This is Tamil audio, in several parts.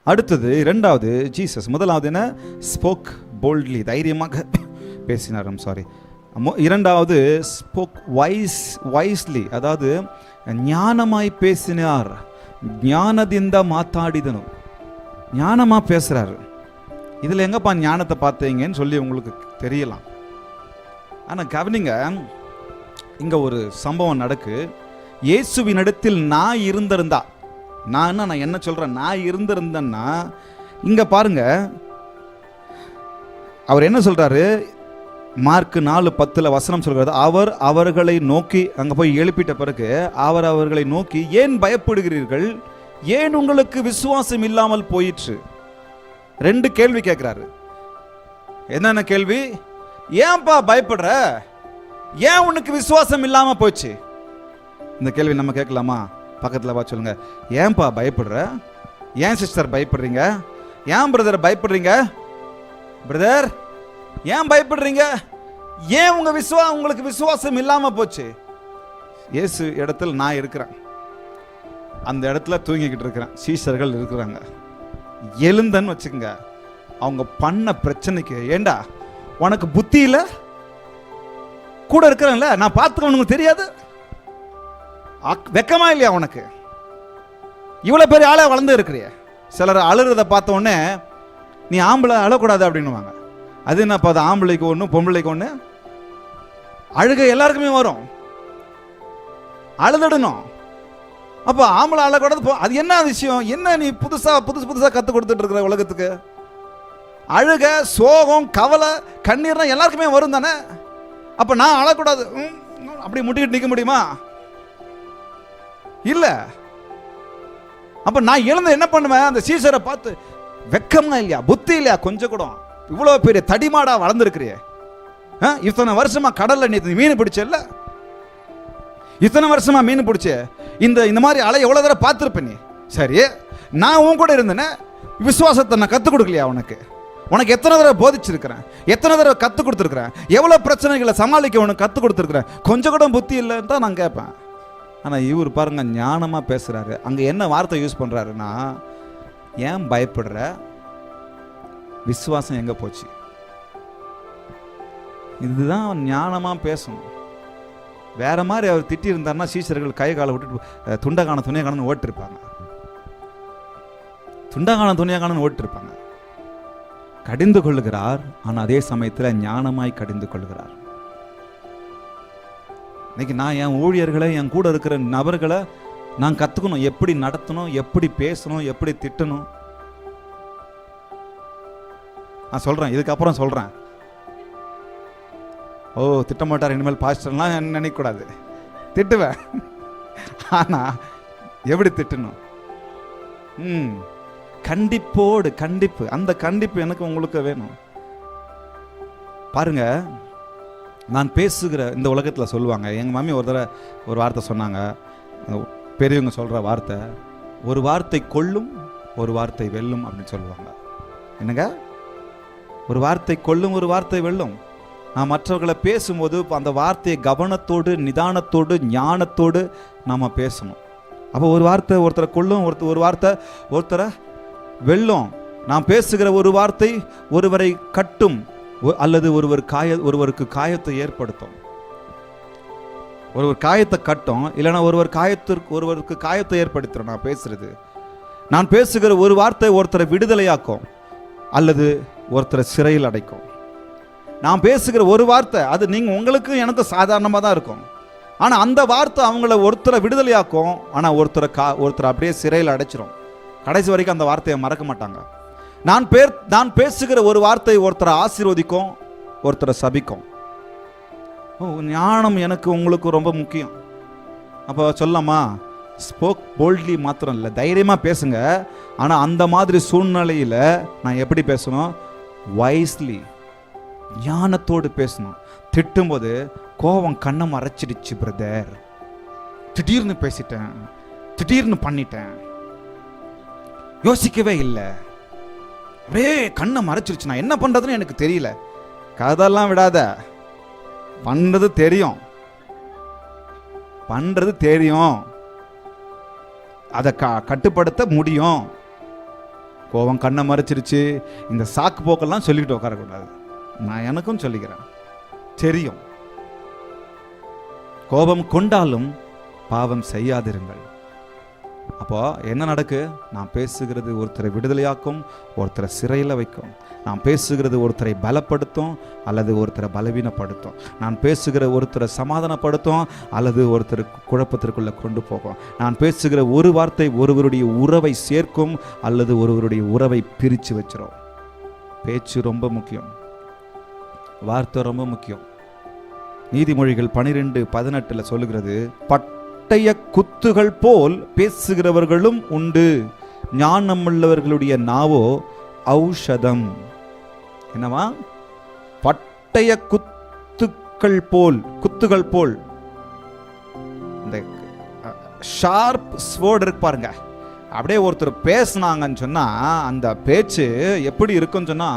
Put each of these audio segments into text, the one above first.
அடுத்தது இரண்டாவது ஜீசஸ். முதலாவது என்ன? ஸ்போக் போல்ட்லி, தைரியமாக பேசினார். சாரி. இரண்டாவது ஸ்போக் வைஸ்லி, அதாவது ஞானமாய் பேசினார். ஞானದಿಂದ ಮಾತಾಡಿದನು, ஞானமா பேசுறாரு. இதுல எங்கப்பா ஞானத்தை பார்த்தீங்கன்னு சொல்லி உங்களுக்கு தெரியலாம். ஆனா கவனிங்க, இங்க ஒரு சம்பவம் நடக்கு. இயேசுவினிடத்தில் நான் இருந்திருந்தா, நான் என்ன சொல்றேன், நான் இருந்திருந்தேன்னா இங்க பாருங்க அவர் என்ன சொல்றாரு. மார்க் 4:10 வசனம் சொல்கிறது, அவர் அவர்களை நோக்கி, அங்க போய் எழுப்பிட்ட பிறகு அவர் அவர்களை நோக்கி, ஏன் பயப்படுகிறீர்கள், ஏன் உங்களுக்கு விசுவாசம் இல்லாமல் போயிற்று? 2 கேள்வி கேட்கிறாரு. என்னென்ன கேள்வி? ஏன்பா பயப்படுற, ஏன் உனக்கு விசுவாசம் இல்லாம போச்சு? இந்த கேள்வி நம்ம கேட்கலாமா? பக்கத்தில் பார்த்து சொல்லுங்க, ஏன்பா பயப்படுற, ஏன் சிஸ்டர் பயப்படுறீங்க, ஏன் பிரதர் பயப்படுறீங்க, பிரதர் ஏன் பயப்படுறீங்க, ஏன் உங்களுக்கு விசுவாசம் இல்லாம போச்சு? இயேசு இடத்துல நான் இருக்கிறேன், அந்த இடத்துல தூங்கிக்கிட்டு இருக்கிறேன், சீஷர்கள் இருக்கிறாங்க. எழுந்தன்னு வச்சுக்கோங்க, அவங்க பண்ண பிரச்சனைக்கு, ஏண்டா உனக்கு புத்தி இல்லை, கூட இருக்கிறேன்ல நான் பார்த்துக்க உனக்கு தெரியாது, வெக்கமா இல்லையா உனக்கு, இவ்வளவு பெரிய ஆளா வளர்ந்து இருக்கிறிய? சிலர் அழுறத பார்த்த உடனே நீ ஆம்பளை அழக்கூடாது அப்படின்னுவாங்க. அது என்னப்பா, அது ஆம்பளைக்கு ஒன்று பொம்பளைக்கு ஒன்று? அழுகை எல்லாருக்குமே வரும், அழுதுடணும். அப்போ ஆம்பளை அழக்கூடாது, அது என்ன விஷயம்? என்ன நீ புதுசா கற்றுக் கொடுத்துட்டு இருக்கிற உலகத்துக்கு? அழுக, சோகம், கவலை, கண்ணீர்னா எல்லாருக்குமே வரும் தானே. அப்போ நான் அழக்கூடாது அப்படி முட்டிக்கிட்டு நிற்க முடியுமா? இல்ல. அப்ப நான் எழுந்து என்ன பண்ணுவேன்? அந்த சீசரை பார்த்து, வெக்கமா இல்லையா, புத்தி இல்லையா கொஞ்சம் கூட? இவ்வளவு பெரிய தடிமாடா வளர்ந்துருக்கிறிய, இத்தனை வருஷமா கடல்ல நீ மீன் பிடிச்சல, இத்தனை வருஷமா மீன் பிடிச்ச, இந்த மாதிரி அலை எவ்வளவு தடவை பார்த்துருப்ப நீ. சரி, நான் உன் கூட இருந்தேனே, விசுவாசத்தை நான் கற்றுக் கொடுக்கலையா உனக்கு? உனக்கு எத்தனை தடவை போதிச்சிருக்கிறேன், எத்தனை தடவை கற்றுக் கொடுத்துருக்கிறேன், எவ்வளவு பிரச்சனைகளை சமாளிக்க உனக்கு கற்றுக் கொடுத்துருக்கிறேன், கொஞ்சம் கூட புத்தி இல்லைன்னு தான் நான் கேட்பேன். ஆனால் இவர் பாருங்க ஞானமா பேசுறாரு. அங்க என்ன வார்த்தை யூஸ் பண்றாருன்னா, ஏன் பயப்படுற, விசுவாசம் எங்க போச்சு? இதுதான் ஞானமா பேசணும். வேற மாதிரி அவர் திட்டி இருந்தாருன்னா சீசர்கள் கை காலை விட்டுட்டு துண்டகான துணியகானு ஓட்டிருப்பாங்க, துண்டகான துணியகானு ஓட்டிருப்பாங்க. கடிந்து கொள்ளுகிறார், ஆனால் அதே சமயத்தில் ஞானமாய் கடிந்து கொள்ளுகிறார். இன்னைக்கு நான் என் ஊழியர்களை, என் கூட இருக்கிற நபர்களை நான் கற்றுக்கணும், எப்படி நடத்தணும், எப்படி பேசணும், எப்படி திட்டணும். நான் சொல்கிறேன், இதுக்கப்புறம் சொல்கிறேன். ஓ திட்ட மாட்டார் இனிமேல் பாஸ்டர்லாம் நினைக்கக்கூடாது, திட்டுவேன். ஆனால் எப்படி திட்டணும்? கண்டிப்போடு, கண்டிப்பு, அந்த கண்டிப்பு எனக்கு உங்களுக்கு வேணும். பாருங்க, நான் பேசுகிற இந்த உலகத்தில் சொல்லுவாங்க, எங்கள் மம்மி ஒரு தடவை ஒரு வார்த்தை சொன்னாங்க, பெரியவங்க சொல்கிற வார்த்தை, ஒரு வார்த்தை கொல்லும், ஒரு வார்த்தை வெல்லும் அப்படின்னு சொல்லுவாங்க. என்னங்க? ஒரு வார்த்தை கொல்லும், ஒரு வார்த்தை வெல்லும். நான் மற்றவர்களை பேசும்போது அந்த வார்த்தையை கவனத்தோடு, நிதானத்தோடு, ஞானத்தோடு நாம் பேசணும். அப்போ ஒரு வார்த்தை ஒருத்தரை கொல்லும், ஒரு வார்த்தை ஒருத்தரை வெல்லும். நான் பேசுகிற ஒரு வார்த்தை ஒருவரை கட்டும், அல்லது ஒருவருக்கு காயத்தை ஏற்படுத்தும். ஒருவர் காயத்தை கட்டும், இல்லைன்னா ஒருவருக்கு காயத்தை ஏற்படுத்தும். நான் பேசுகிற ஒரு வார்த்தை ஒருத்தரை விடுதலையாக்கும், அல்லது ஒருத்தரை சிறையில் அடைக்கும். நான் பேசுகிற ஒரு வார்த்தை அது உங்களுக்கு எனக்கு சாதாரணமாக தான் இருக்கும், ஆனால் அந்த வார்த்தை அவங்கள ஒருத்தரை விடுதலையாக்கும், ஆனால் ஒருத்தரை அப்படியே சிறையில் அடைச்சிரும். கடைசி வரைக்கும் அந்த வார்த்தையை மறக்க மாட்டாங்க. நான் பேசுகிற ஒரு வார்த்தை ஒருத்தரை ஆசீர்வதிக்கும், ஒருத்தரை சபிக்கும். ஞானம் எனக்கு உங்களுக்கு ரொம்ப முக்கியம். அப்போ சொல்லலாமா, ஸ்போக் போல்ட்லி மாத்திரம் இல்லை, தைரியமாக பேசுங்க. ஆனால் அந்த மாதிரி சூழ்நிலையில் நான் எப்படி பேசணும்? வைஸ்லி, ஞானத்தோடு பேசணும். திட்டும்போது கோபம் கண்ணை மறைச்சிடுச்சு பிரதர், திடீர்னு பேசிட்டேன், திடீர்னு பண்ணிட்டேன், யோசிக்கவே இல்லை, அப்படியே கண்ணை மறைச்சிருச்சு, நான் என்ன பண்றதுன்னு எனக்கு தெரியல. கதெல்லாம் விடாத, பண்றது தெரியும், அதை கட்டுப்படுத்த முடியும். கோபம் கண்ணை மறைச்சிருச்சு, இந்த சாக்கு போக்கெல்லாம் சொல்லிக்கிட்டு உட்காரக்கூடாது. நான் எனக்கும் சொல்லிக்கிறேன், தெரியும். கோபம் கொண்டாலும் பாவம் செய்யாதிருங்கள். அப்போ என்ன நடக்கு? நான் பேசுகிறது ஒருத்தரை விடுதலையாக்கும், ஒருத்தரை சிறையில் வைக்கும். நான் பேசுகிறது ஒருத்தரை பலப்படுத்தும் அல்லது ஒருத்தரை பலவீனப்படுத்தும். நான் பேசுகிற ஒருத்தரை சமாதானப்படுத்தும் அல்லது ஒருத்தர் குழப்பத்திற்குள்ளே கொண்டு போகும். நான் பேசுகிற ஒரு வார்த்தை ஒருவருடைய உறவை சேர்க்கும் அல்லது ஒருவருடைய உறவை பிரித்து வச்சிரும். பேச்சு ரொம்ப முக்கியம், வார்த்தை ரொம்ப முக்கியம். நீதிமொழிகள் 12:18 சொல்லுகிறது, பட்டய குத்துகள் போல் பேசுகிறவர்களும் உண்டு, ஞானமுள்ளவர்களுடைய நாவோ ஔஷதம். என்னவா? பட்டய குத்துகள் போல். இந்த ஷார்ப் ஸ்வோர்டு இருக்கு பாருங்க, அப்படியே ஒருத்தர் பேசுனாங்கன்னு சொன்னா அந்த பேச்சு எப்படி இருக்குன்னு சொன்னா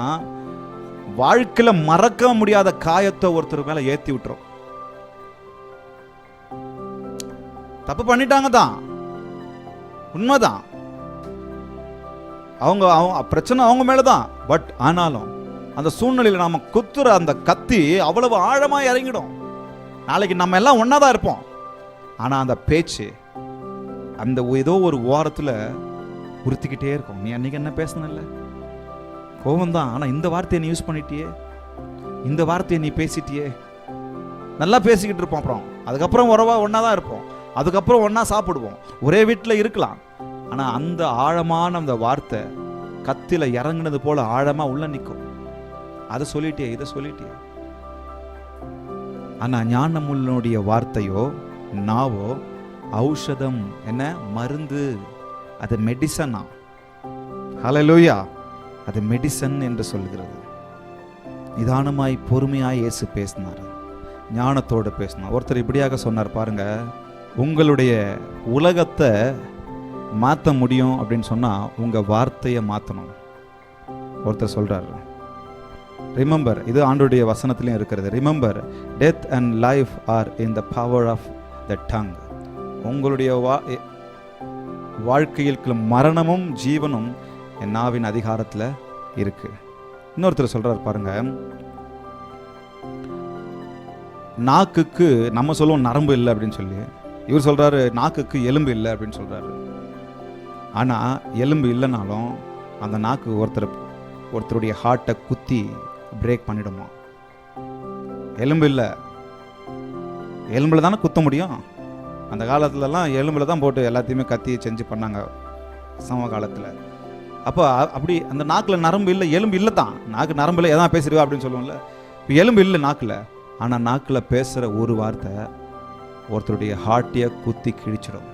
வாழ்க்கையில மறக்க முடியாத காயத்தை ஒருத்தர் மேல ஏத்தி விட்டுரும். தப்பு பண்ணிட்டாங்க தான், உண்மைதான், அவங்க பிரச்சனை அவங்க மேலதான். பட் ஆனாலும் அந்த சூழ்நிலையில் நாம குத்துற அந்த கத்தி அவ்வளவு ஆழமா இறங்கிடும். நாளைக்கு நம்ம எல்லாம் ஒன்னாதான் இருப்போம். ஆனா அந்த பேச்சு அந்த ஏதோ ஒரு ஓரத்துல உறுத்திக்கிட்டே இருக்கும். நீ அன்னைக்கு என்ன பேசணும்ல, கோபம் தான், ஆனா இந்த வார்த்தையை நீ யூஸ் பண்ணிட்டியே, இந்த வார்த்தையை நீ பேசிட்டியே. நல்லா பேசிக்கிட்டு இருப்போம், அப்புறம் அதுக்கப்புறம் உறவா ஒன்னாதான் இருப்போம், அதுக்கப்புறம் ஒன்னா சாப்பிடுவோம், ஒரே வீட்டில் இருக்கலாம். ஆனா அந்த ஆழமான அந்த வார்த்தை கத்தில இறங்குனது போல ஆழமா உள்ள நிற்கும். அதை சொல்லிட்டே, இதை சொல்லிட்டே. ஆனா ஞானமுள்ளனுடைய வார்த்தையோ நாவோ ஔஷதம், என்ன மருந்து, அது மெடிசனா. ஹல்லேலூயா, அது மெடிசன் என்று சொல்கிறது. நிதானமாய் பொறுமையாய் இயேசு பேசினார், ஞானத்தோடு பேசினார். ஒருத்தர் இப்படியாக சொன்னார் பாருங்க, உங்களுடைய உலகத்தை மாற்ற முடியும் அப்படின்னு சொன்னா உங்க வார்த்தையை மாற்றணும். ஒருத்தர் சொல்றாரு, ரிமெம்பர், இது ஆண்டவருடைய வசனத்திலையும் இருக்கிறது, remember death and life are in the power of the tongue. உங்களுடைய வாழ்க்கையில் மரணமும் ஜீவனும் என் நாவின் அதிகாரத்தில் இருக்கு. இன்னொருத்தர் சொல்றாரு பாருங்க, நாக்குக்கு நம்ம சொல்லுவோம் நரம்பு இல்லை அப்படின்னு சொல்லி, இவர் சொல்றாரு நாக்குக்கு எலும்பு இல்லை அப்படின்னு சொல்றாரு. ஆனா எலும்பு இல்லைனாலும் அந்த நாக்கு ஒருத்தருடைய ஹார்ட்டை குத்தி பிரேக் பண்ணிடுமா? எலும்பு இல்லை, எலும்புல தானே குத்த முடியும். அந்த காலத்துலலாம் எலும்புல தான் போட்டு எல்லாத்தையுமே கத்தி செஞ்சு பண்ணாங்க சம காலத்தில். அப்போ அப்படி அந்த நாக்கில் நரம்பு இல்லை, எலும்பு இல்லை தான். நாக்கு நரம்புல எதான் பேசிடுவா அப்படின்னு சொல்லுவோம்ல. இப்போ எலும்பு இல்லை நாக்கில், ஆனால் நாக்கில் பேசுகிற ஒரு வார்த்தை ஒருத்தருடைய ஹார்ட்டியை குத்தி கிழிச்சிடும்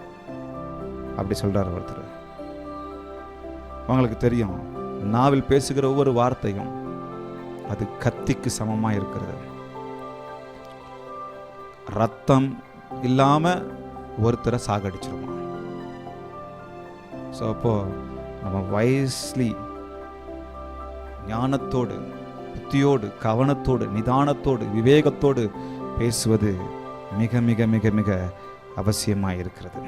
அப்படி சொல்கிறார் ஒருத்தர். உங்களுக்கு தெரியும், நாவில் பேசுகிற ஒவ்வொரு வார்த்தையும் அது கத்திக்கு சமமாக இருக்கிறது. ரத்தம் இல்லாமல் ஒருத்தரை சாகடிச்சிருமா. ஸோ அப்போ நம்ம வயஸ்லி ஞானத்தோடு, புத்தியோடு, கவனத்தோடு, நிதானத்தோடு, விவேகத்தோடு பேசுவது மிக மிக மிக மிக அவசியமாக இருக்கிறது.